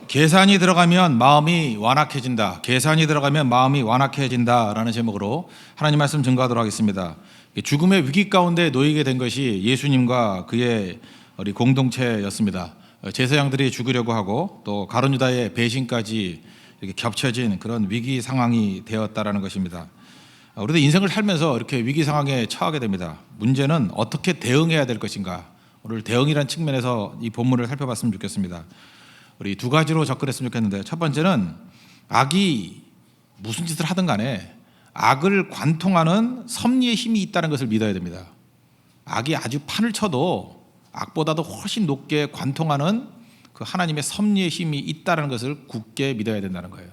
계산이 들어가면 마음이 완악해진다. 계산이 들어가면 마음이 완악해진다라는 제목으로 하나님 말씀 증거하도록 하겠습니다. 죽음의 위기 가운데 놓이게 된 것이 예수님과 그의 우리 공동체였습니다. 제사장들이 죽으려고 하고 또 가룟 유다의 배신까지 이렇게 겹쳐진 그런 위기 상황이 되었다라는 것입니다. 우리도 인생을 살면서 이렇게 위기 상황에 처하게 됩니다. 문제는 어떻게 대응해야 될 것인가. 오늘 대응이라는 측면에서 이 본문을 살펴봤으면 좋겠습니다. 우리 두 가지로 접근했으면 좋겠는데, 첫 번째는 악이 무슨 짓을 하든 간에 악을 관통하는 섭리의 힘이 있다는 것을 믿어야 됩니다. 악이 아주 판을 쳐도 악보다도 훨씬 높게 관통하는 그 하나님의 섭리의 힘이 있다는 것을 굳게 믿어야 된다는 거예요.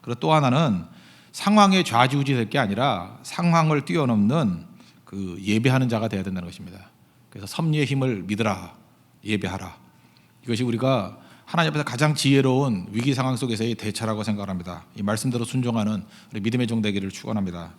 그리고 또 하나는 상황에 좌지우지 될 게 아니라 상황을 뛰어넘는 그 예배하는 자가 되어야 된다는 것입니다. 그래서 섭리의 힘을 믿으라, 예배하라. 이것이 우리가 하나님 앞에서 가장 지혜로운 위기 상황 속에서의 대처라고 생각합니다. 이 말씀대로 순종하는 우리 믿음의 종 되기를 축원합니다.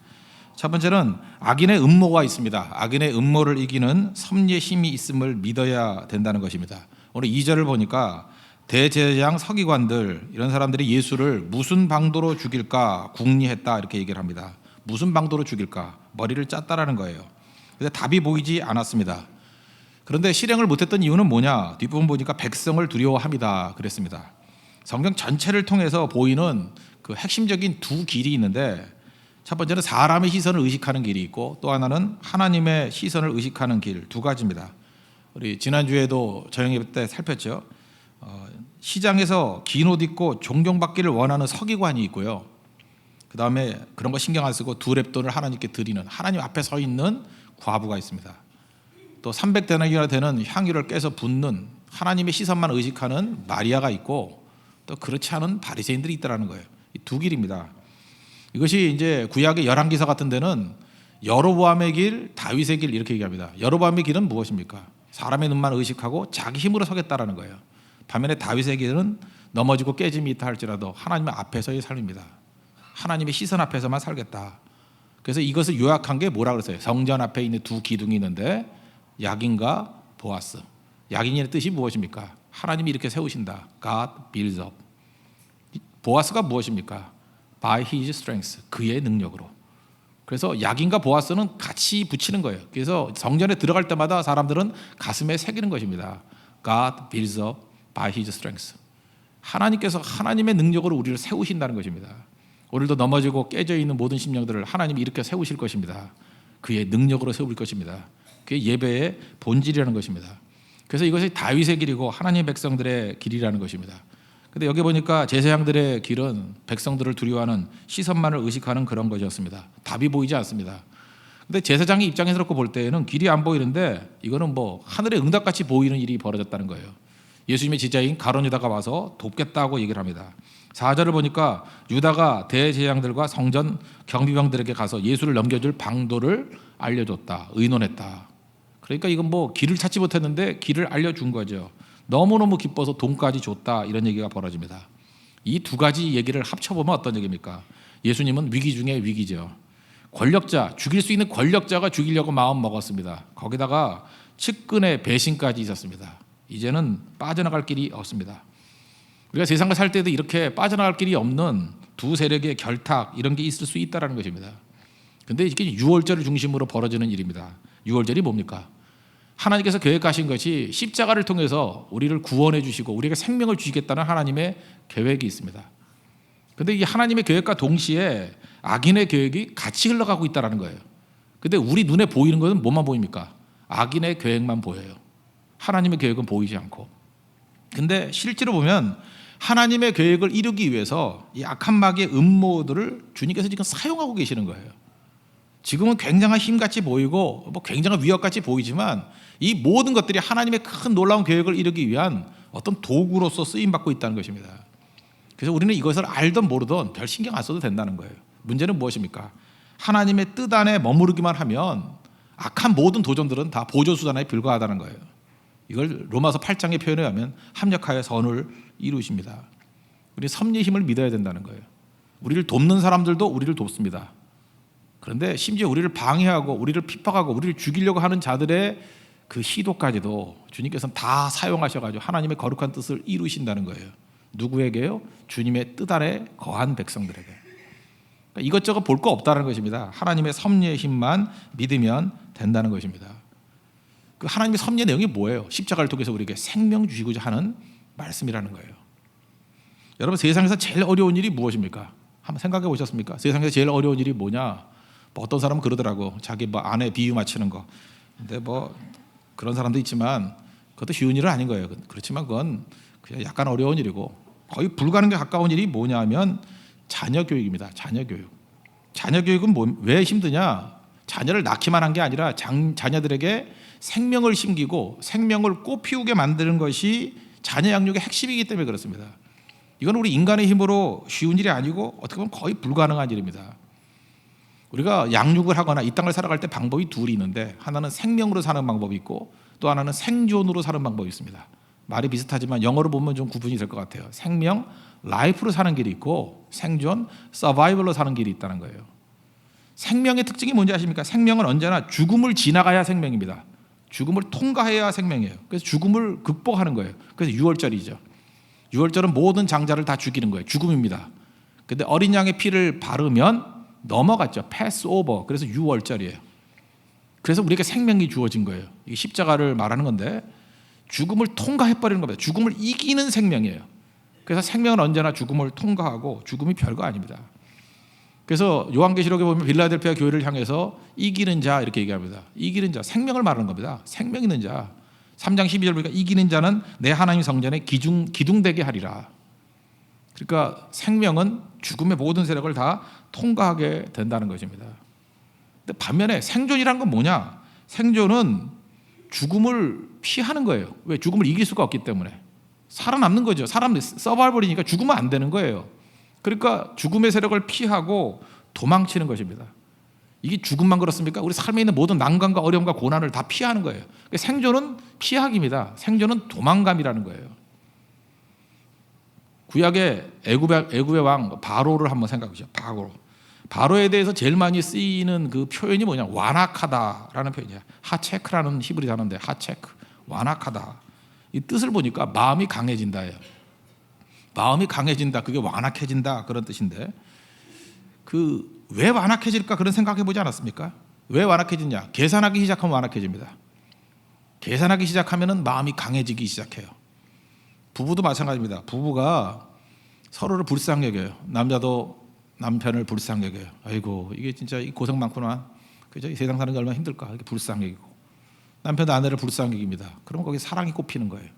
첫 번째는 악인의 음모가 있습니다. 악인의 음모를 이기는 섭리의 힘이 있음을 믿어야 된다는 것입니다. 오늘 2절을 보니까 대제사장 서기관들 이런 사람들이 예수를 무슨 방도로 죽일까 궁리했다 이렇게 얘기를 합니다. 무슨 방도로 죽일까 머리를 짰다라는 거예요. 근데 답이 보이지 않았습니다. 그런데 실행을 못했던 이유는 뭐냐? 뒷부분 보니까 백성을 두려워합니다 그랬습니다. 성경 전체를 통해서 보이는 그 핵심적인 두 길이 있는데, 첫 번째는 사람의 시선을 의식하는 길이 있고 또 하나는 하나님의 시선을 의식하는 길, 두 가지입니다. 우리 지난주에도 저녁 때 살폈죠. 시장에서 긴 옷 입고 존경받기를 원하는 서기관이 있고요. 그 다음에 그런 거 신경 안 쓰고 두 렙돈을 하나님께 드리는 하나님 앞에 서 있는 과부가 있습니다. 또 300데나리온이나 되는 향유를 깨서 붓는 하나님의 시선만 의식하는 마리아가 있고, 또 그렇지 않은 바리새인들이 있다라는 거예요. 이 두 길입니다. 이것이 이제 구약의 열왕기서 같은 데는 여로보암의 길, 다윗의 길 이렇게 얘기합니다. 여로보암의 길은 무엇입니까? 사람의 눈만 의식하고 자기 힘으로 서겠다라는 거예요. 반면에 다윗의 길은 넘어지고 깨짐이 있다 할지라도 하나님의 앞에서의 삶입니다. 하나님의 시선 앞에서만 살겠다. 그래서 이것을 요약한 게 뭐라 그랬어요? 성전 앞에 있는 두 기둥이 있는데 야긴과 보아스. 야긴의 뜻이 무엇입니까? 하나님이 이렇게 세우신다. God builds up. 보아스가 무엇입니까? By his strength. 그의 능력으로. 그래서 야긴과 보아스는 같이 붙이는 거예요. 그래서 성전에 들어갈 때마다 사람들은 가슴에 새기는 것입니다. God builds up by his strength. 하나님께서 하나님의 능력으로 우리를 세우신다는 것입니다. 오늘도 넘어지고 깨져 있는 모든 심령들을 하나님이 이렇게 세우실 것입니다. 그의 능력으로 세울 것입니다. 그게 예배의 본질이라는 것입니다. 그래서 이것이 다윗의 길이고 하나님의 백성들의 길이라는 것입니다. 근데 여기 보니까 제사장들의 길은 백성들을 두려워하는 시선만을 의식하는 그런 것이었습니다. 답이 보이지 않습니다. 근데 제사장의 입장에서 놓고 볼 때에는 길이 안 보이는데 이거는 뭐 하늘의 응답같이 보이는 일이 벌어졌다는 거예요. 예수님의 제자인 가룟 유다가 와서 돕겠다고 얘기를 합니다. 4절을 보니까 유다가 대제사장들과 성전 경비병들에게 가서 예수를 넘겨줄 방도를 알려줬다, 의논했다. 그러니까 이건 뭐 길을 찾지 못했는데 길을 알려준 거죠. 너무너무 기뻐서 돈까지 줬다, 이런 얘기가 벌어집니다. 이 두 가지 얘기를 합쳐보면 어떤 얘기입니까? 예수님은 위기 중에 위기죠. 권력자, 죽일 수 있는 권력자가 죽이려고 마음 먹었습니다. 거기다가 측근의 배신까지 있었습니다. 이제는 빠져나갈 길이 없습니다. 우리가 세상을 살 때도 이렇게 빠져나갈 길이 없는 두 세력의 결탁 이런 게 있을 수 있다는 것입니다. 그런데 이게 유월절을 중심으로 벌어지는 일입니다. 유월절이 뭡니까? 하나님께서 계획하신 것이 십자가를 통해서 우리를 구원해 주시고 우리에게 생명을 주시겠다는 하나님의 계획이 있습니다. 그런데 이 하나님의 계획과 동시에 악인의 계획이 같이 흘러가고 있다는 거예요. 그런데 우리 눈에 보이는 것은 뭐만 보입니까? 악인의 계획만 보여요. 하나님의 계획은 보이지 않고. 근데 실제로 보면 하나님의 계획을 이루기 위해서 이 악한 마귀의 음모들을 주님께서 지금 사용하고 계시는 거예요. 지금은 굉장한 힘같이 보이고 뭐 굉장한 위협같이 보이지만 이 모든 것들이 하나님의 큰 놀라운 계획을 이루기 위한 어떤 도구로서 쓰임받고 있다는 것입니다. 그래서 우리는 이것을 알든 모르든 별 신경 안 써도 된다는 거예요. 문제는 무엇입니까? 하나님의 뜻 안에 머무르기만 하면 악한 모든 도전들은 다 보조수단에 불과하다는 거예요. 이걸 로마서 8장의 표현에 하면 합력하여 선을 이루십니다. 우리 섭리의 힘을 믿어야 된다는 거예요. 우리를 돕는 사람들도 우리를 돕습니다. 그런데 심지어 우리를 방해하고 우리를 핍박하고 우리를 죽이려고 하는 자들의 그 시도까지도 주님께서는 다 사용하셔가지고 하나님의 거룩한 뜻을 이루신다는 거예요. 누구에게요? 주님의 뜻 아래 거한 백성들에게. 그러니까 이것저것 볼 거 없다는 것입니다. 하나님의 섭리의 힘만 믿으면 된다는 것입니다. 그 하나님의 섭리의 내용이 뭐예요? 십자가를 통해서 우리에게 생명 주시고자 하는 말씀이라는 거예요. 여러분, 세상에서 제일 어려운 일이 무엇입니까? 한번 생각해 보셨습니까? 세상에서 제일 어려운 일이 뭐냐? 뭐 어떤 사람은 그러더라고. 자기 뭐 아내 비유 맞추는 거. 근데 뭐 그런 사람도 있지만 그것도 쉬운 일은 아닌 거예요. 그렇지만 그건 그냥 약간 어려운 일이고, 거의 불가능에 가까운 일이 뭐냐면 자녀 교육입니다. 자녀 교육. 자녀 교육은 왜 힘드냐? 자녀를 낳기만 한 게 아니라 자녀들에게 생명을 심기고 생명을 꽃피우게 만드는 것이 자녀 양육의 핵심이기 때문에 그렇습니다. 이건 우리 인간의 힘으로 쉬운 일이 아니고 어떻게 보면 거의 불가능한 일입니다. 우리가 양육을 하거나 이 땅을 살아갈 때 방법이 둘이 있는데, 하나는 생명으로 사는 방법이 있고 또 하나는 생존으로 사는 방법이 있습니다. 말이 비슷하지만 영어로 보면 좀 구분이 될 것 같아요. 생명, 라이프로 사는 길이 있고 생존, 서바이벌로 사는 길이 있다는 거예요. 생명의 특징이 뭔지 아십니까? 생명은 언제나 죽음을 지나가야 생명입니다. 죽음을 통과해야 생명이에요. 그래서 죽음을 극복하는 거예요. 그래서 유월절이죠. 유월절은 모든 장자를 다 죽이는 거예요. 죽음입니다. 근데 어린 양의 피를 바르면 넘어갔죠. 패스 오버. 그래서 유월절이에요. 그래서 우리에게 생명이 주어진 거예요. 이게 십자가를 말하는 건데 죽음을 통과해버리는 겁니다. 죽음을 이기는 생명이에요. 그래서 생명은 언제나 죽음을 통과하고 죽음이 별거 아닙니다. 그래서 요한계시록에 보면 빌라델피아 교회를 향해서 이기는 자 이렇게 얘기합니다. 이기는 자, 생명을 말하는 겁니다. 생명 있는 자. 3장 12절 보니까 이기는 자는 내 하나님 성전에 기둥되게 하리라. 그러니까 생명은 죽음의 모든 세력을 다 통과하게 된다는 것입니다. 근데 반면에 생존이란 건 뭐냐? 생존은 죽음을 피하는 거예요. 왜? 죽음을 이길 수가 없기 때문에. 살아남는 거죠. 사람 서바이벌이니까 죽으면 안 되는 거예요. 그러니까 죽음의 세력을 피하고 도망치는 것입니다. 이게 죽음만 그렇습니까? 우리 삶에 있는 모든 난관과 어려움과 고난을 다 피하는 거예요. 그러니까 생존은 피하기입니다. 생존은 도망감이라는 거예요. 구약의 애굽의 왕 바로를 한번 생각해 보시죠. 바로에 대해서 제일 많이 쓰이는 그 표현이 뭐냐? 완악하다라는 표현이야. 하체크라는 히브리 단어인데 하체크, 완악하다. 이 뜻을 보니까 마음이 강해진다예요. 마음이 강해진다, 그게 완악해진다 그런 뜻인데, 그 왜 완악해질까 그런 생각해 보지 않았습니까? 왜 완악해지냐? 계산하기 시작하면 완악해집니다. 계산하기 시작하면은 마음이 강해지기 시작해요. 부부도 마찬가지입니다. 부부가 서로를 불쌍히 여겨요. 남자도 남편을 불쌍히 여겨요. 아이고 이게 진짜 고생 많구나. 그죠? 이 세상 사는 게 얼마나 힘들까? 이렇게 불쌍히 여기고, 남편도 아내를 불쌍히 여깁니다. 그러면 거기 사랑이 꼽히는 거예요.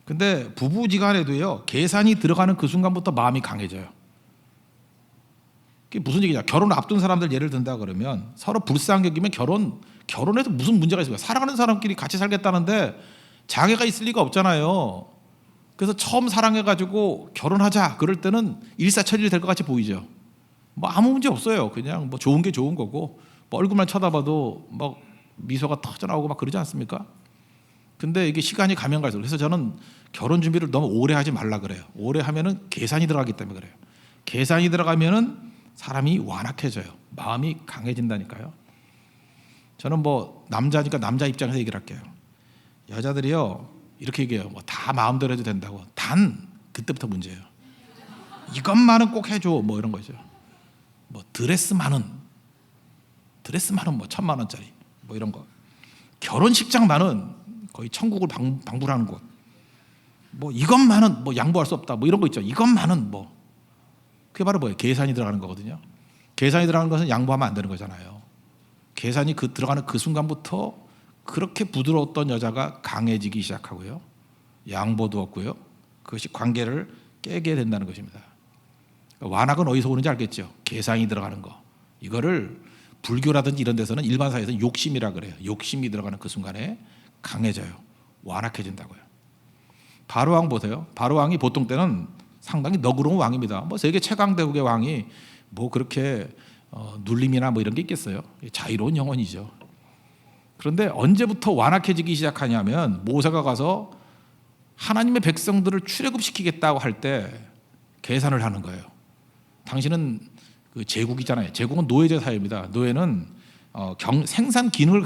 근데 부부지간에도요, 계산이 들어가는 그 순간부터 마음이 강해져요. 그게 무슨 얘기냐? 결혼을 앞둔 사람들 예를 든다 그러면 서로 불쌍히 여기면 결혼해서 무슨 문제가 있을까? 사랑하는 사람끼리 같이 살겠다는데 장애가 있을 리가 없잖아요. 그래서 처음 사랑해가지고 결혼하자 그럴 때는 일사천리 될 것 같이 보이죠. 뭐 아무 문제 없어요. 그냥 뭐 좋은 게 좋은 거고, 뭐 얼굴만 쳐다봐도 막 미소가 터져 나오고 막 그러지 않습니까? 근데 이게 시간이 가면 갈수록, 그래서 저는 결혼 준비를 너무 오래 하지 말라 그래요. 오래 하면은 계산이 들어가기 때문에 그래요. 계산이 들어가면은 사람이 완악해져요. 마음이 강해진다니까요. 저는 뭐 남자니까 남자 입장에서 얘기를 할게요. 여자들이요 이렇게 얘기해요. 뭐 다 마음대로 해도 된다고. 단 그때부터 문제예요. 이것만은 꼭 해줘 뭐 이런 거죠. 뭐 드레스만은 뭐 1,000만 원짜리 뭐 이런 거. 결혼식장만은 거의 천국을 방불하는 곳. 뭐 이것만은 뭐 양보할 수 없다 뭐 이런 거 있죠. 이것만은 뭐. 그게 바로 뭐예요? 계산이 들어가는 거거든요. 계산이 들어가는 것은 양보하면 안 되는 거잖아요. 계산이 들어가는 그 순간부터 그렇게 부드러웠던 여자가 강해지기 시작하고요, 양보도 없고요, 그것이 관계를 깨게 된다는 것입니다. 완악은 어디서 오는지 알겠죠? 계산이 들어가는 거. 이거를 불교라든지 이런 데서는 일반 사회에서 욕심이라 그래요. 욕심이 들어가는 그 순간에 강해져요. 완악해진다고요. 바로왕 보세요. 바로왕이 보통 때는 상당히 너그러운 왕입니다. 뭐 세계 최강대국의 왕이 뭐 그렇게 눌림이나 뭐 이런 게 있겠어요? 자유로운 영혼이죠. 그런데 언제부터 완악해지기 시작하냐면, 모세가 가서 하나님의 백성들을 출애굽시키겠다고 할 때 계산을 하는 거예요. 당신은 그 제국이잖아요. 제국은 노예제 사회입니다. 노예는 생산 기능을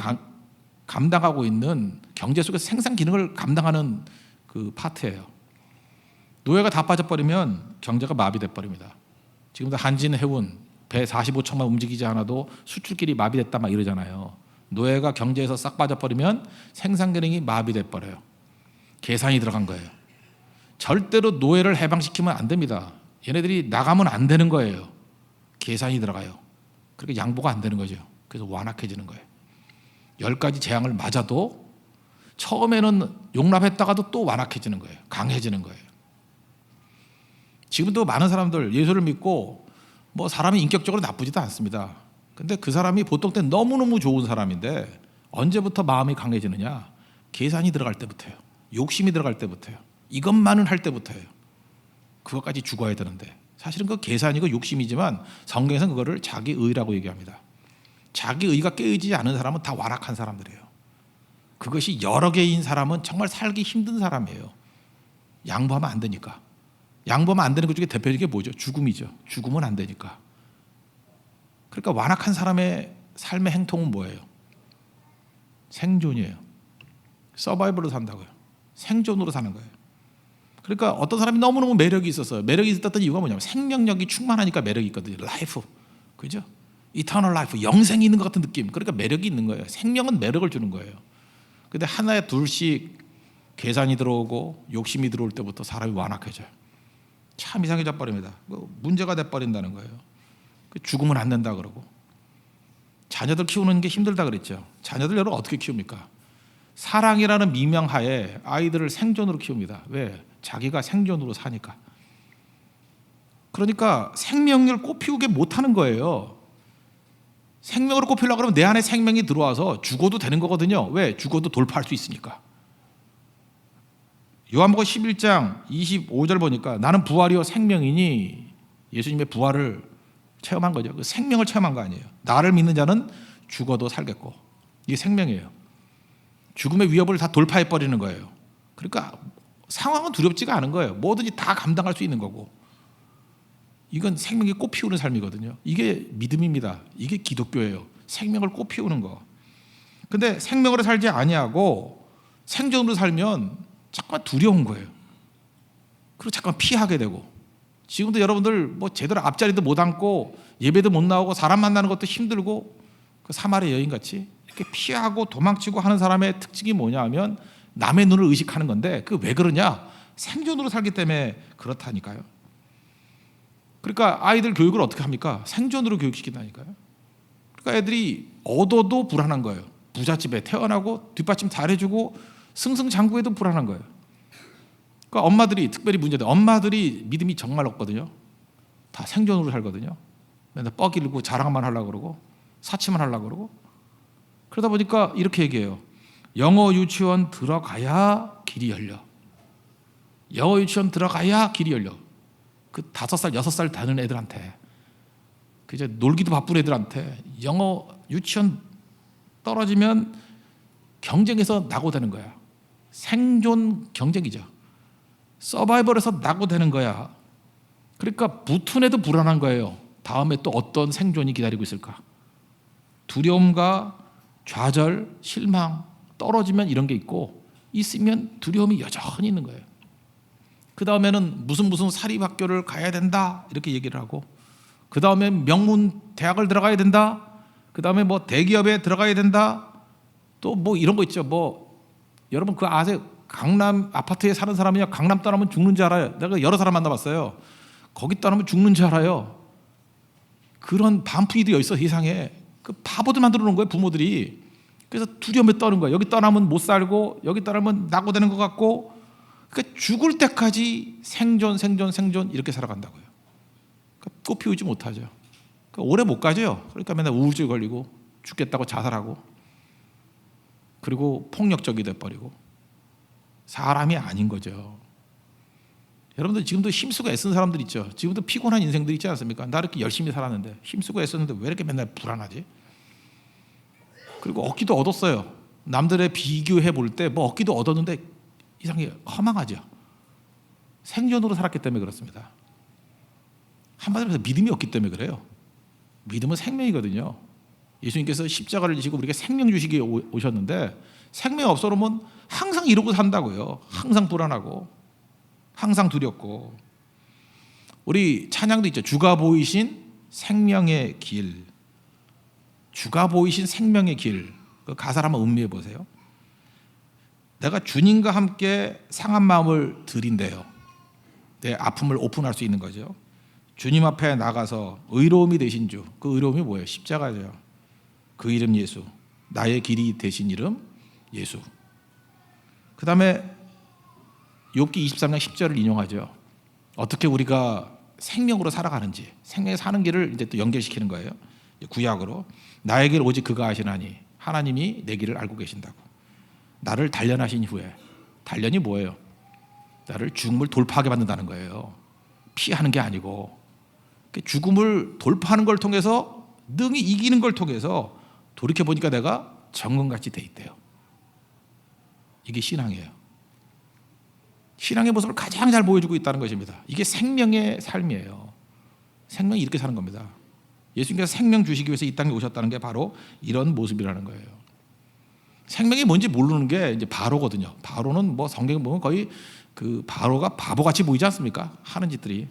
감당하고 있는, 경제 속에서 생산 기능을 감당하는 그 파트예요. 노예가 다 빠져버리면 경제가 마비돼 버립니다. 지금도 한진 해운 배 45척만 움직이지 않아도 수출길이 마비됐다 막 이러잖아요. 노예가 경제에서 싹 빠져버리면 생산 기능이 마비돼 버려요. 계산이 들어간 거예요. 절대로 노예를 해방시키면 안 됩니다. 얘네들이 나가면 안 되는 거예요. 계산이 들어가요. 그러니까 양보가 안 되는 거죠. 그래서 완악해지는 거예요. 10가지 재앙을 맞아도 처음에는 용납했다가도 또 완악해지는 거예요. 강해지는 거예요. 지금도 많은 사람들 예수를 믿고 뭐 사람이 인격적으로 나쁘지도 않습니다. 근데 그 사람이 보통 때 너무너무 좋은 사람인데 언제부터 마음이 강해지느냐? 계산이 들어갈 때부터요. 욕심이 들어갈 때부터요. 이것만은 할 때부터예요. 그것까지 죽어야 되는데 사실은 그 계산이고 욕심이지만 성경에서는 그거를 자기의라고 얘기합니다. 자기의가 깨어지지 않은 사람은 다 완악한 사람들이에요. 그것이 여러 개인 사람은 정말 살기 힘든 사람이에요. 양보하면 안 되니까. 양보하면 안 되는 것 중에 대표적인 게 뭐죠? 죽음이죠. 죽으면 안 되니까. 그러니까 완악한 사람의 삶의 행통은 뭐예요? 생존이에요. 서바이벌로 산다고요. 생존으로 사는 거예요. 그러니까 어떤 사람이 너무너무 매력이 있었어요. 매력이 있었던 이유가 뭐냐면 생명력이 충만하니까 매력이 있거든요. 라이프, 그죠? 이터널 라이프, 영생이 있는 것 같은 느낌. 그러니까 매력이 있는 거예요. 생명은 매력을 주는 거예요. 근데 하나에 둘씩 계산이 들어오고 욕심이 들어올 때부터 사람이 완악해져요. 참 이상해져 버립니다. 문제가 돼 버린다는 거예요. 죽으면 안 된다 그러고 자녀들 키우는 게 힘들다 그랬죠. 자녀들 여러분 어떻게 키웁니까? 사랑이라는 미명하에 아이들을 생존으로 키웁니다. 왜? 자기가 생존으로 사니까. 그러니까 생명을 꽃피우게 못하는 거예요. 생명으로 꽃피우려고 그러면 내 안에 생명이 들어와서 죽어도 되는 거거든요. 왜? 죽어도 돌파할 수 있으니까. 요한복음 11장 25절 보니까 나는 부활이요 생명이니 예수님의 부활을 체험한 거죠. 그 생명을 체험한 거 아니에요. 나를 믿는 자는 죽어도 살겠고. 이게 생명이에요. 죽음의 위협을 다 돌파해 버리는 거예요. 그러니까 상황은 두렵지가 않은 거예요. 뭐든지 다 감당할 수 있는 거고. 이건 생명이 꽃피우는 삶이거든요. 이게 믿음입니다. 이게 기독교예요. 생명을 꽃피우는 거. 근데 생명으로 살지 아니하고 생존으로 살면 잠깐 두려운 거예요. 그리고 잠깐 피하게 되고. 지금도 여러분들 뭐 제대로 앞자리도 못 앉고 예배도 못 나오고 사람 만나는 것도 힘들고 그 사마리아 여인 같이 이렇게 피하고 도망치고 하는 사람의 특징이 뭐냐 하면 남의 눈을 의식하는 건데 그 왜 그러냐? 생존으로 살기 때문에 그렇다니까요. 그러니까 아이들 교육을 어떻게 합니까? 생존으로 교육시킨다니까요. 그러니까 애들이 얻어도 불안한 거예요. 부잣집에 태어나고 뒷받침 잘해주고 승승장구해도 불안한 거예요. 그러니까 엄마들이 특별히 문제돼. 엄마들이 믿음이 정말 없거든요. 다 생존으로 살거든요. 맨날 뻐기르고 자랑만 하려고 그러고 사치만 하려고 그러고 그러다 보니까 이렇게 얘기해요. 영어 유치원 들어가야 길이 열려. 영어 유치원 들어가야 길이 열려. 그 5살, 6살 되는 애들한테 그 이제 놀기도 바쁜 애들한테 영어 유치원 떨어지면 경쟁에서 낙오되는 거야. 생존 경쟁이죠. 서바이벌에서 낙오되는 거야. 그러니까 붙은 애도 불안한 거예요. 다음에 또 어떤 생존이 기다리고 있을까? 두려움과 좌절, 실망, 떨어지면 이런 게 있고 있으면 두려움이 여전히 있는 거예요. 그 다음에는 무슨 사립학교를 가야 된다 이렇게 얘기를 하고 그 다음에 명문 대학을 들어가야 된다. 그 다음에 뭐 대기업에 들어가야 된다. 또 뭐 이런 거 있죠. 뭐 여러분 그 아세요? 강남 아파트에 사는 사람이야 강남 떠나면 죽는 줄 알아요. 내가 여러 사람 만나봤어요. 거기 떠나면 죽는 줄 알아요. 그런 반푼이도 있어 세상에. 그 바보들 만들어 놓은 거예요 부모들이. 그래서 두려움에 떠는 거예요. 여기 떠나면 못 살고 여기 떠나면 낙오되는 것 같고 그러니까 죽을 때까지 생존 이렇게 살아간다고요. 그러니까 꽃 피우지 못하죠. 그러니까 오래 못 가죠. 그러니까 맨날 우울증 걸리고 죽겠다고 자살하고 그리고 폭력적이 돼버리고 사람이 아닌 거죠. 여러분들 지금도 힘쓰고 애쓴 사람들 있죠. 지금도 피곤한 인생들 있지 않습니까? 나 이렇게 열심히 살았는데 힘쓰고 애썼는데 왜 이렇게 맨날 불안하지? 그리고 얻기도 얻었어요. 남들의 비교해 볼 때 뭐 얻기도 얻었는데 이상하게 허망하죠. 생존으로 살았기 때문에 그렇습니다. 한마디로 해서 믿음이 없기 때문에 그래요. 믿음은 생명이거든요. 예수님께서 십자가를 지시고 우리에게 생명 주시기에 오셨는데 생명 없어로면 항상 이러고 산다고요. 항상 불안하고 항상 두렵고. 우리 찬양도 있죠. 주가 보이신 생명의 길. 주가 보이신 생명의 길. 그 가사를 한번 음미해 보세요. 내가 주님과 함께 상한 마음을 드린대요. 내 아픔을 오픈할 수 있는 거죠. 주님 앞에 나가서 의로움이 되신 주. 그 의로움이 뭐예요? 십자가죠. 그 이름 예수. 나의 길이 되신 이름 예수. 그 다음에 욥기 23장 10절을 인용하죠. 어떻게 우리가 생명으로 살아가는지, 생명에 사는 길을 이제 또 연결시키는 거예요. 구약으로 나의 길 오직 그가 아시나니, 하나님이 내 길을 알고 계신다고. 나를 단련하신 후에, 단련이 뭐예요? 나를 죽음을 돌파하게 만든다는 거예요. 피하는 게 아니고 죽음을 돌파하는 걸 통해서, 능히 이기는 걸 통해서 돌이켜보니까 내가 정금같이 돼 있대요. 이게 신앙이에요. 신앙의 모습을 가장 잘 보여주고 있다는 것입니다. 이게 생명의 삶이에요. 생명이 이렇게 사는 겁니다. 예수님께서 생명 주시기 위해서 이 땅에 오셨다는 게 바로 이런 모습이라는 거예요. 생명이 뭔지 모르는 게 이제 바로거든요. 바로는 뭐 성경에 보면 거의 그 바로가 바보같이 보이지 않습니까? 하는 짓들이.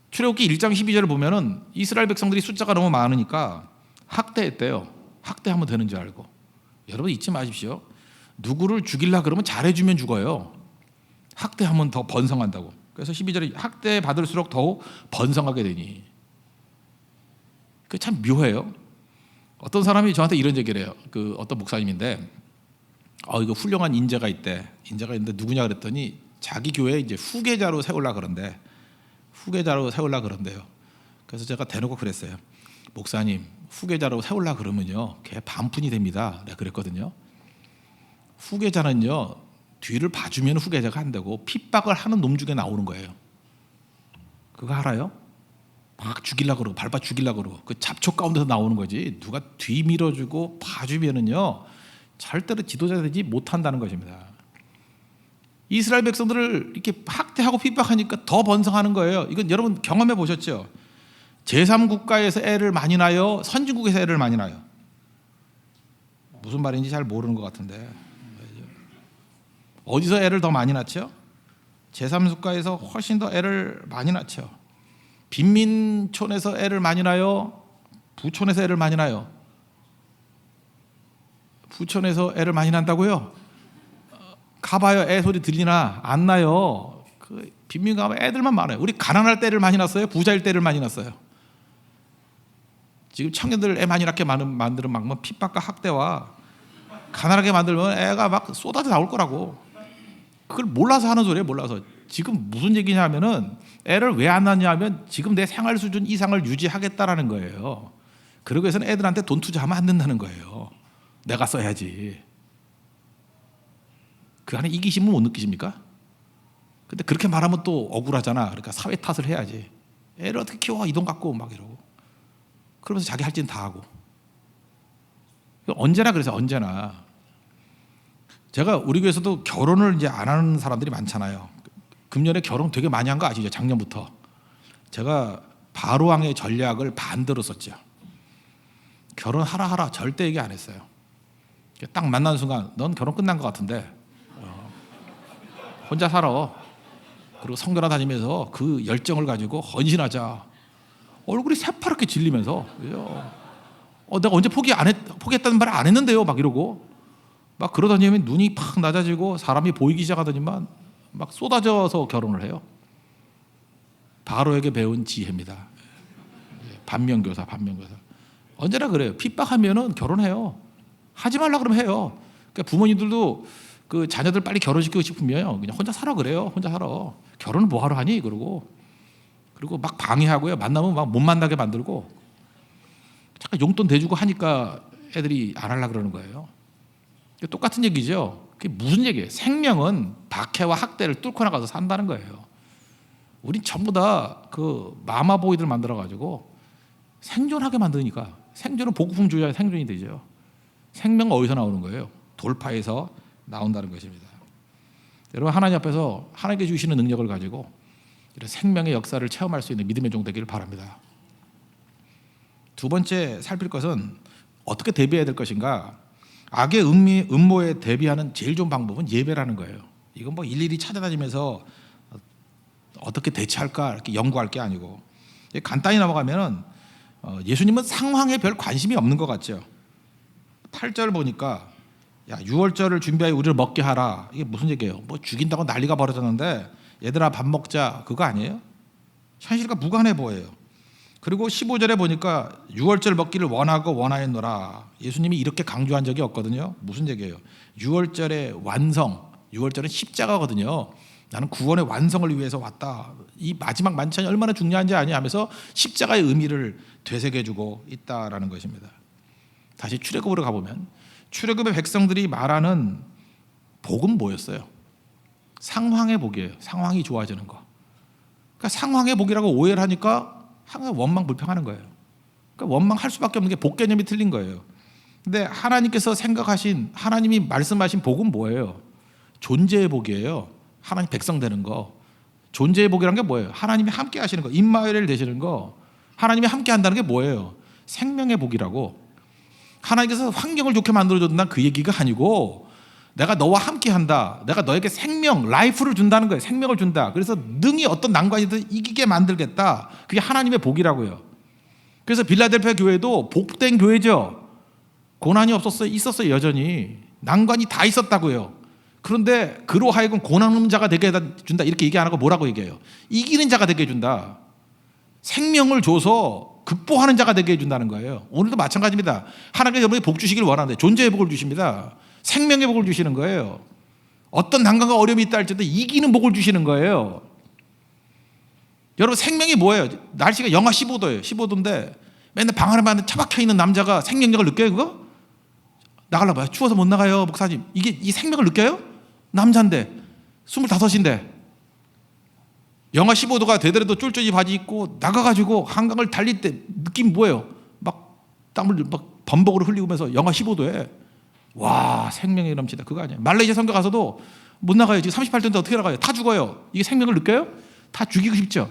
출애굽기 1장 12절을 보면은 이스라엘 백성들이 숫자가 너무 많으니까 학대했대요. 학대하면 되는 줄 알고. 여러분 잊지 마십시오. 누구를 죽이려 그러면 잘해주면 죽어요. 학대하면 더 번성한다고. 그래서 12절에 학대 받을수록 더욱 번성하게 되니. 그게 참 묘해요. 어떤 사람이 저한테 이런 얘기를 해요. 그 어떤 목사님인데, 이거 훌륭한 인재가 있대. 인재가 있는데 누구냐 그랬더니 자기 교회에 이제 후계자로 세우려 그런데, 후계자로 세우려 그런대요. 그래서 제가 대놓고 그랬어요. 목사님, 후계자로 세우려 그러면요, 걔 반푼이 됩니다. 내가 그랬거든요. 후계자는요, 뒤를 봐주면 후계자가 안 되고 핍박을 하는 놈 중에 나오는 거예요. 그거 알아요? 막 죽이려고 그러고 밟아 죽이려고 그러고 그 잡초 가운데서 나오는 거지, 누가 뒤 밀어주고 봐주면은요 절대로 지도자 되지 못한다는 것입니다. 이스라엘 백성들을 이렇게 학대하고 핍박하니까 더 번성하는 거예요. 이건 여러분 경험해 보셨죠? 제3국가에서 애를 많이 낳아요? 선진국에서 애를 많이 낳아요? 무슨 말인지 잘 모르는 것 같은데, 어디서 애를 더 많이 낳죠? 제3국가에서 훨씬 더 애를 많이 낳죠. 빈민촌에서 애를 많이 낳아요? 부촌에서 애를 많이 낳아요? 부촌에서 애를 많이 낳는다고요? 가봐요. 애 소리 들리나? 안 나요. 그 빈민 가면 애들만 많아요. 우리 가난할 때 애를 많이 낳았어요? 부자일 때 애를 많이 낳았어요? 지금 청년들 애 많이 낳게 만드는 막 핍박과 학대와 가난하게 만들면 애가 막 쏟아져 나올 거라고. 그걸 몰라서 하는 소리예요. 몰라서. 지금 무슨 얘기냐면은 애를 왜 안 낳냐 하면 지금 내 생활 수준 이상을 유지하겠다라는 거예요. 그러기 위해서는 애들한테 돈 투자하면 안 된다는 거예요. 내가 써야지. 그 안에 이기심은 못 느끼십니까? 근데 그렇게 말하면 또 억울하잖아. 그러니까 사회 탓을 해야지. 애를 어떻게 키워? 이 돈 갖고 막 이러고. 그러면서 자기 할 짓은 다 하고. 언제나 그래서 언제나. 제가 우리 교회에서도 결혼을 이제 안 하는 사람들이 많잖아요. 금년에 결혼 되게 많이 한 거 아시죠? 작년부터. 제가 바로왕의 전략을 반대로 썼죠. 결혼하라 절대 얘기 안 했어요. 딱 만나는 순간 넌 결혼 끝난 것 같은데 혼자 살아. 그리고 성교나 다니면서 그 열정을 가지고 헌신하자. 얼굴이 새파랗게 질리면서 내가 언제 포기했다는 말을 안 했는데요 막 이러고 막 그러더니 눈이 팍 낮아지고 사람이 보이기 시작하더니만 막 쏟아져서 결혼을 해요. 바로에게 배운 지혜입니다. 반면교사. 언제나 그래요. 핍박하면은 결혼해요. 하지 말라 그러면 해요. 그러니까 부모님들도 그 자녀들 빨리 결혼시키고 싶으면 그냥 혼자 살아 그래요. 혼자 살아. 결혼을 뭐하러 하니? 그리고 막 방해하고요. 만나면 막 못 만나게 만들고 잠깐 용돈 대주고 하니까 애들이 안 하려고 그러는 거예요. 똑같은 얘기죠. 그게 무슨 얘기예요? 생명은 박해와 학대를 뚫고 나가서 산다는 거예요. 우린 전부 다 그 마마보이들 만들어가지고 생존하게 만드니까. 생존은 복음주의자의 생존이 되죠. 생명은 어디서 나오는 거예요? 돌파에서 나온다는 것입니다. 여러분 하나님 앞에서 하나님께 주시는 능력을 가지고 이런 생명의 역사를 체험할 수 있는 믿음의 종 되기를 바랍니다. 두 번째 살필 것은 어떻게 대비해야 될 것인가. 악의 음모에 대비하는 제일 좋은 방법은 예배라는 거예요. 이건 뭐 일일이 찾아다니면서 어떻게 대처할까 이렇게 연구할 게 아니고, 간단히 넘어가면은 예수님은 상황에 별 관심이 없는 것 같죠. 8절 보니까 야, 유월절을 준비하여 우리를 먹게 하라. 이게 무슨 얘기예요? 뭐 죽인다고 난리가 벌어졌는데 얘들아 밥 먹자, 그거 아니에요? 현실과 무관해 보여요. 그리고 15절에 보니까 유월절 먹기를 원하고 원하였노라. 예수님이 이렇게 강조한 적이 없거든요. 무슨 얘기예요? 유월절의 완성, 유월절은 십자가거든요. 나는 구원의 완성을 위해서 왔다. 이 마지막 만찬이 얼마나 중요한지 아니 하면서 십자가의 의미를 되새겨주고 있다라는 것입니다. 다시 출애굽으로 가보면 출애굽의 백성들이 말하는 복은 뭐였어요? 상황의 복이에요. 상황이 좋아지는 거. 그러니까 상황의 복이라고 오해를 하니까 항상 원망불평하는 거예요. 그러니까 원망할 수밖에 없는 게 복 개념이 틀린 거예요. 근데 하나님께서 생각하신, 하나님이 말씀하신 복은 뭐예요? 존재의 복이에요. 하나님 백성 되는 거. 존재의 복이란 게 뭐예요? 하나님이 함께 하시는 거. 임마누엘 되시는 거. 하나님이 함께 한다는 게 뭐예요? 생명의 복이라고. 하나님께서 환경을 좋게 만들어준다는 그 얘기가 아니고 내가 너와 함께 한다. 내가 너에게 생명, 라이프를 준다는 거예요. 생명을 준다. 그래서 능히 어떤 난관이든 이기게 만들겠다. 그게 하나님의 복이라고요. 그래서 빌라델피아 교회도 복된 교회죠. 고난이 없었어요. 있었어요. 여전히. 난관이 다 있었다고요. 그런데 그로 하여금 고난 없는 자가 되게 준다. 이렇게 얘기 안 하고 뭐라고 얘기해요? 이기는 자가 되게 해준다. 생명을 줘서 극복하는 자가 되게 해준다는 거예요. 오늘도 마찬가지입니다. 하나님께서 여러분이 복 주시길 원하는데 존재의 복을 주십니다. 생명의 복을 주시는 거예요. 어떤 난관과 어려움이 있다 할지라도 이기는 복을 주시는 거예요. 여러분 생명이 뭐예요? 날씨가 영하 15도예요. 15도인데 맨날 방 안에만 처박혀 있는 남자가 생명력을 느껴요? 그거? 나가려고 봐요. 추워서 못 나가요 목사님. 이게 이 생명을 느껴요? 남자인데 25인데 영하 15도가 되더라도 쫄쫄이 바지 입고 나가가지고 한강을 달릴 때 느낌 뭐예요? 막 땀을 막 범벅으로 흘리면서 영하 15도에 와 생명이 넘치다. 그거 아니에요. 말레이시아 선교 가서도 못 나가요. 지금 38도인데 어떻게 나가요? 다 죽어요. 이게 생명을 느껴요? 다 죽이고 싶죠.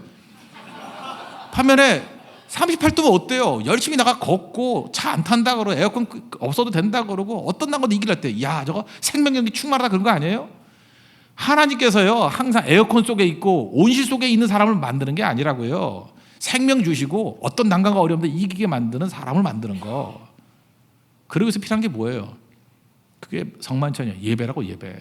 반면에 38도면 어때요? 열심히 나가 걷고 차 안 탄다 그러고 에어컨 없어도 된다 그러고 어떤 난관도 이길 때 야 저거 생명력이 충만하다 그런 거 아니에요? 하나님께서요 항상 에어컨 속에 있고 온실 속에 있는 사람을 만드는 게 아니라고요. 생명 주시고 어떤 난관과 어려움도 이기게 만드는 사람을 만드는 거. 그러기 위해서 필요한 게 뭐예요? 그게 성만찬이에요. 예배라고. 예배.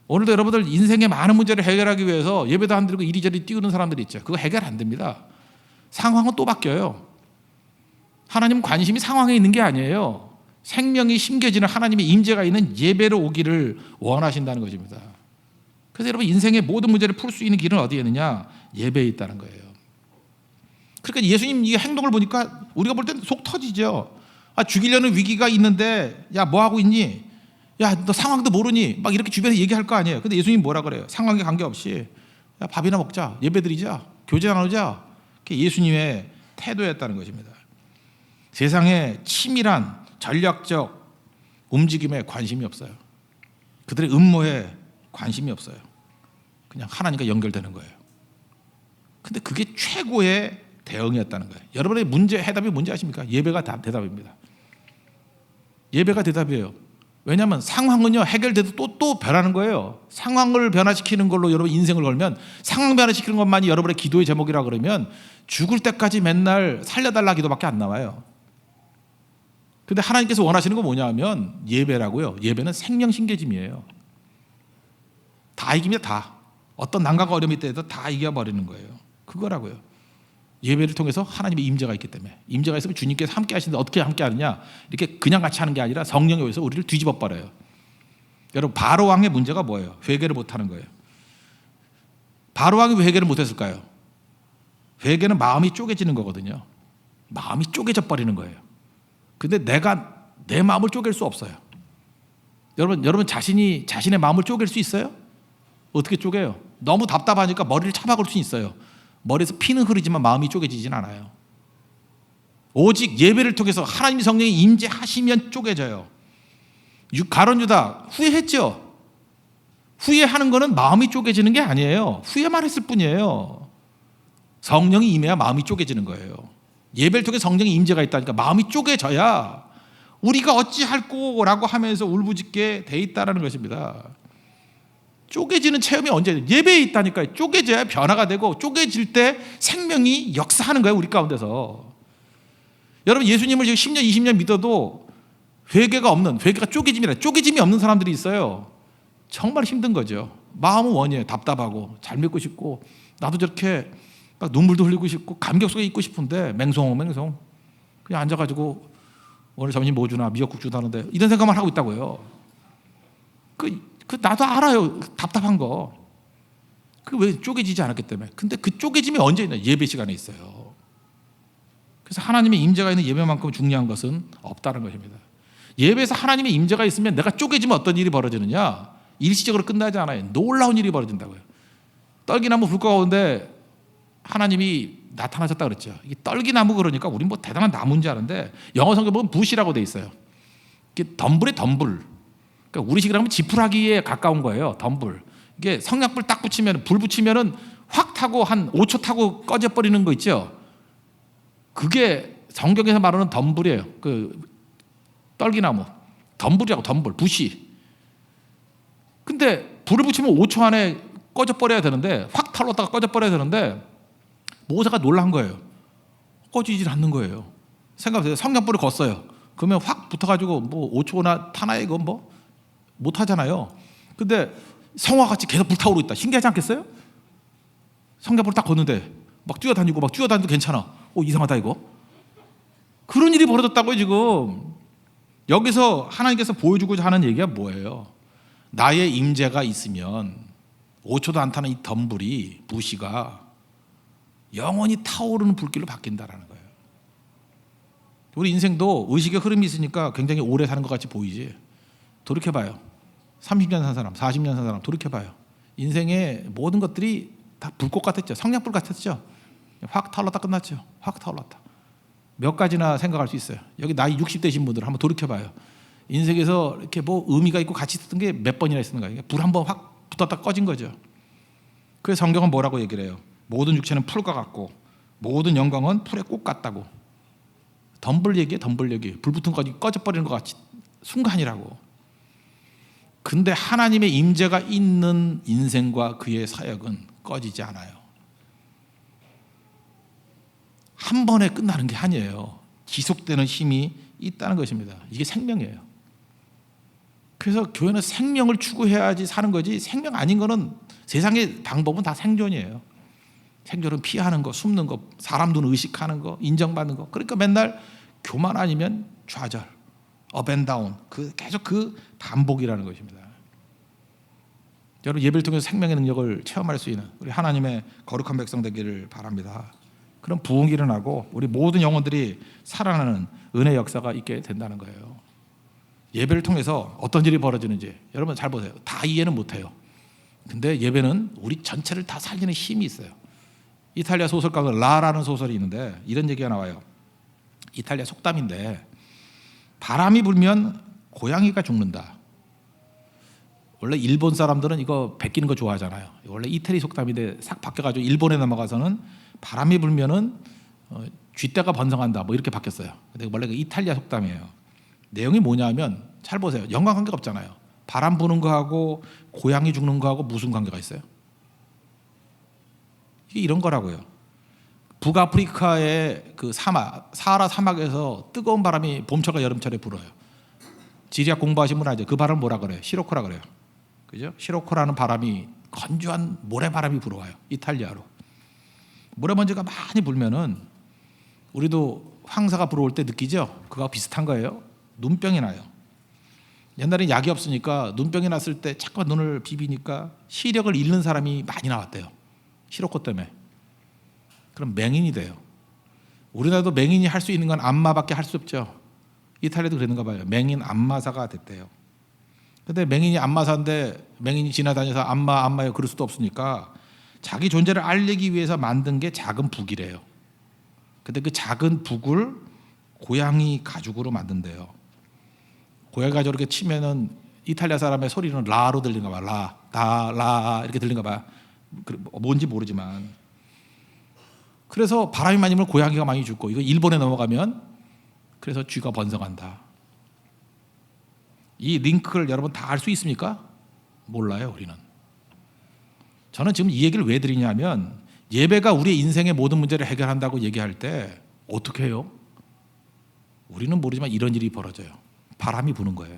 오늘도 여러분들 인생의 많은 문제를 해결하기 위해서 예배도 안 드리고 이리저리 띄우는 사람들이 있죠. 그거 해결 안 됩니다. 상황은 또 바뀌어요. 하나님 관심이 상황에 있는 게 아니에요. 생명이 심겨지는 하나님의 임재가 있는 예배로 오기를 원하신다는 것입니다. 그래서 여러분 인생의 모든 문제를 풀 수 있는 길은 어디에 있느냐? 예배에 있다는 거예요. 그러니까 예수님 이 행동을 보니까 우리가 볼 땐 속 터지죠. 죽이려는 위기가 있는데 야 뭐 하고 있니? 야 너 상황도 모르니? 막 이렇게 주변에 얘기할 거 아니에요. 근데 예수님 뭐라 그래요? 상황에 관계없이 야 밥이나 먹자, 예배드리자, 교제 나누자. 그게 예수님의 태도였다는 것입니다. 세상에 치밀한 전략적 움직임에 관심이 없어요. 그들의 음모에 관심이 없어요. 그냥 하나님과 연결되는 거예요. 근데 그게 최고의 대응이었다는 거예요. 여러분의 문제 해답이 뭔지 아십니까? 예배가 대답입니다. 예배가 대답이에요. 왜냐하면 상황은요 해결돼도 또 변하는 거예요. 상황을 변화시키는 걸로 여러분 인생을 걸면 상황 변화시키는 것만이 여러분의 기도의 제목이라 그러면 죽을 때까지 맨날 살려달라 기도밖에 안 나와요. 근데 하나님께서 원하시는 건 뭐냐 하면 예배라고요. 예배는 생명 신개짐이에요. 다 이깁니다. 다. 어떤 난관과 어려움이 있더라도 다 이겨버리는 거예요. 그거라고요. 예배를 통해서 하나님의 임재가 있기 때문에. 임재가 있으면 주님께서 함께 하시는데 어떻게 함께 하느냐? 이렇게 그냥 같이 하는 게 아니라 성령에 의해서 우리를 뒤집어 버려요. 여러분 바로 왕의 문제가 뭐예요? 회개를 못하는 거예요. 바로 왕이 왜 회개를 못했을까요? 회개는 마음이 쪼개지는 거거든요. 마음이 쪼개져 버리는 거예요. 근데 내가 내 마음을 쪼갤 수 없어요. 여러분 자신의 마음을 쪼갤 수 있어요? 어떻게 쪼개요? 너무 답답하니까 머리를 차박을 수 있어요. 머리에서 피는 흐르지만 마음이 쪼개지진 않아요. 오직 예배를 통해서 하나님 성령이 임재하시면 쪼개져요. 가룟 유다 후회했죠. 후회하는 거는 마음이 쪼개지는 게 아니에요. 후회만 했을 뿐이에요. 성령이 임해야 마음이 쪼개지는 거예요. 예배를 통해 성령의 임재가 있다니까 마음이 쪼개져야 우리가 어찌할꼬라고 하면서 울부짖게 돼 있다는 것입니다. 쪼개지는 체험이 언제 예배에 있다니까요. 쪼개져야 변화가 되고 쪼개질 때 생명이 역사하는 거예요. 우리 가운데서. 여러분 예수님을 지금 10년 20년 믿어도 회개가 쪼개짐이 없는 사람들이 있어요. 정말 힘든 거죠. 마음은 원이에요. 답답하고 잘 믿고 싶고 나도 저렇게 막 눈물도 흘리고 싶고 감격 속에 있고 싶은데 맹송 그냥 앉아가지고 오늘 점심 뭐 주나 미역국 주다는데 이런 생각만 하고 있다고요. 나도 알아요. 답답한 거. 왜 쪼개지지 않았기 때문에. 근데 그 쪼개짐이 언제 있냐? 예배 시간에 있어요. 그래서 하나님의 임재가 있는 예배만큼 중요한 것은 없다는 것입니다. 예배에서 하나님의 임재가 있으면 내가 쪼개지면 어떤 일이 벌어지느냐? 일시적으로 끝나지 않아요. 놀라운 일이 벌어진다고요. 떨기나무 불 가운데 하나님이 나타나셨다 그랬죠. 이게 떨기나무 그러니까 우리 뭐 대단한 나무인지 아는데 영어 성경 보면 붓이라고 돼 있어요. 이게 덤불에 덤불. 그러니까 우리식으로 하면 지푸라기에 가까운 거예요. 덤불. 이게 성냥불 딱 붙이면 불 붙이면은 확 타고 한 5초 타고 꺼져 버리는 거 있죠. 그게 성경에서 말하는 덤불이에요. 그 떨기나무 덤불이라고 덤불 붓이. 근데 불을 붙이면 5초 안에 꺼져 버려야 되는데 확 탈렀다가 꺼져 버려야 되는데 모세가 놀란 거예요. 꺼지질 않는 거예요. 생각해보세요. 성냥불을 걷어요. 그러면 확 붙어가지고 뭐 5초나 타나요? 이거 뭐 못하잖아요. 근데 성화같이 계속 불타오르고 있다. 신기하지 않겠어요? 성냥불을 딱 걷는데 막 뛰어다니고 괜찮아. 이상하다 이거. 그런 일이 벌어졌다고요 지금. 여기서 하나님께서 보여주고자 하는 얘기가 뭐예요? 나의 임재가 있으면 5초도 안 타는 이 덤불이 부시가 영원히 타오르는 불길로 바뀐다라는 거예요. 우리 인생도 의식의 흐름이 있으니까 굉장히 오래 사는 것 같이 보이지. 돌이켜봐요. 30년 산 사람, 40년 산 사람 돌이켜봐요. 인생의 모든 것들이 다 불꽃 같았죠. 성냥불 같았죠. 확 타올랐다 끝났죠. 확 타올랐다. 몇 가지나 생각할 수 있어요. 여기 나이 60대신 분들 한번 돌이켜봐요. 인생에서 이렇게 뭐 의미가 있고 같이 있었던 게 몇 번이나 있었는 거예요. 불 한 번 확 붙었다 꺼진 거죠. 그래서 성경은 뭐라고 얘기를 해요? 모든 육체는 풀과 같고 모든 영광은 풀의 꽃 같다고. 덤불 얘기에 덤불 얘기. 불 붙은 거 꺼져버리는 것 같이 순간이라고. 근데 하나님의 임재가 있는 인생과 그의 사역은 꺼지지 않아요. 한 번에 끝나는 게 아니에요. 지속되는 힘이 있다는 것입니다. 이게 생명이에요. 그래서 교회는 생명을 추구해야지 사는 거지 생명 아닌 거는 세상의 방법은 다 생존이에요. 생존은 피하는 거, 숨는 거, 사람 눈 의식하는 거, 인정받는 거. 그러니까 맨날 교만 아니면 좌절, 업 앤 다운, 계속 그 반복이라는 것입니다. 여러분 예배를 통해서 생명의 능력을 체험할 수 있는 우리 하나님의 거룩한 백성 되기를 바랍니다. 그런 부흥이 일어나고 우리 모든 영혼들이 살아나는 은혜 역사가 있게 된다는 거예요. 예배를 통해서 어떤 일이 벌어지는지 여러분 잘 보세요. 다 이해는 못해요. 근데 예배는 우리 전체를 다 살리는 힘이 있어요. 이탈리아 소설 가운데 라라는 소설이 있는데 이런 얘기가 나와요. 이탈리아 속담인데 바람이 불면 고양이가 죽는다. 원래 일본 사람들은 이거 베끼는 거 좋아하잖아요. 원래 이태리 속담인데 싹 바뀌어가지고 일본에 넘어가서는 바람이 불면은 쥐떼가 번성한다 뭐 이렇게 바뀌었어요. 근데 원래 그 이탈리아 속담이에요. 내용이 뭐냐면 잘 보세요. 연관관계가 없잖아요. 바람 부는 거하고 고양이 죽는 거하고 무슨 관계가 있어요? 이게 이런 거라고요. 북아프리카의 그 사하라 사막에서 뜨거운 바람이 봄철과 여름철에 불어요. 지리학 공부하신 분 알죠? 그 바람을 뭐라 그래요? 시로코라 그래요. 그죠? 시로코라는 바람이 건조한 모래바람이 불어와요. 이탈리아로. 모래먼지가 많이 불면은 우리도 황사가 불어올 때 느끼죠? 그거하고 비슷한 거예요. 눈병이 나요. 옛날엔 약이 없으니까 눈병이 났을 때 자꾸 눈을 비비니까 시력을 잃는 사람이 많이 나왔대요. 시로코 때문에. 그럼 맹인이 돼요. 우리나라도 맹인이 할 수 있는 건 안마밖에 할 수 없죠. 이탈리아도 그랬는가 봐요. 맹인 안마사가 됐대요. 근데 맹인이 안마사인데 맹인이 지나다녀서 안마요 그럴 수도 없으니까 자기 존재를 알리기 위해서 만든 게 작은 북이래요. 근데 그 작은 북을 고양이 가죽으로 만든대요. 고양이 가죽 이렇게 치면은 이탈리아 사람의 소리는 라로 들린가 봐. 라 이렇게 들린가 봐. 뭔지 모르지만. 그래서 바람이 많이 불면 고양이가 많이 죽고 이거 일본에 넘어가면 그래서 쥐가 번성한다. 이 링크를 여러분 다 알 수 있습니까? 몰라요 우리는. 저는 지금 이 얘기를 왜 드리냐면 예배가 우리의 인생의 모든 문제를 해결한다고 얘기할 때 어떻게 해요? 우리는 모르지만 이런 일이 벌어져요. 바람이 부는 거예요.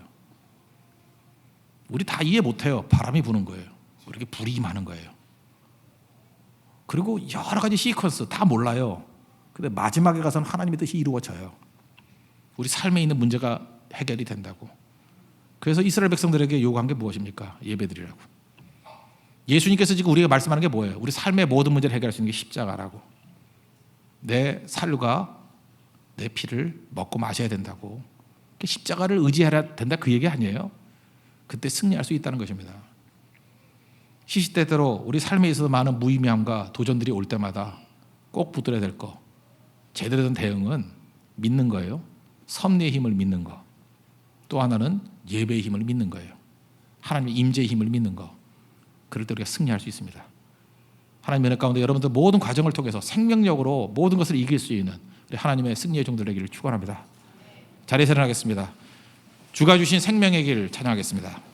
우리 다 이해 못해요. 바람이 부는 거예요. 이렇게 불이 임하는 거예요. 그리고 여러 가지 시퀀스 다 몰라요. 근데 마지막에 가서는 하나님의 뜻이 이루어져요. 우리 삶에 있는 문제가 해결이 된다고. 그래서 이스라엘 백성들에게 요구한 게 무엇입니까? 예배드리라고. 예수님께서 지금 우리가 말씀하는 게 뭐예요? 우리 삶의 모든 문제를 해결할 수 있는 게 십자가라고. 내 살과 내 피를 먹고 마셔야 된다고. 십자가를 의지해야 된다 그 얘기 아니에요? 그때 승리할 수 있다는 것입니다. 시시때때로 우리 삶에 있어서 많은 무의미함과 도전들이 올 때마다 꼭 붙들어야 될 거, 제대로 된 대응은 믿는 거예요. 섭리의 힘을 믿는 거. 또 하나는 예배의 힘을 믿는 거예요. 하나님의 임재의 힘을 믿는 거. 그럴 때 우리가 승리할 수 있습니다. 하나님의 은혜 가운데 여러분들 모든 과정을 통해서 생명력으로 모든 것을 이길 수 있는 우리 하나님의 승리의 종들 되기를 축원합니다. 자리에서 일어나겠습니다. 주가 주신 생명의 길 찬양하겠습니다.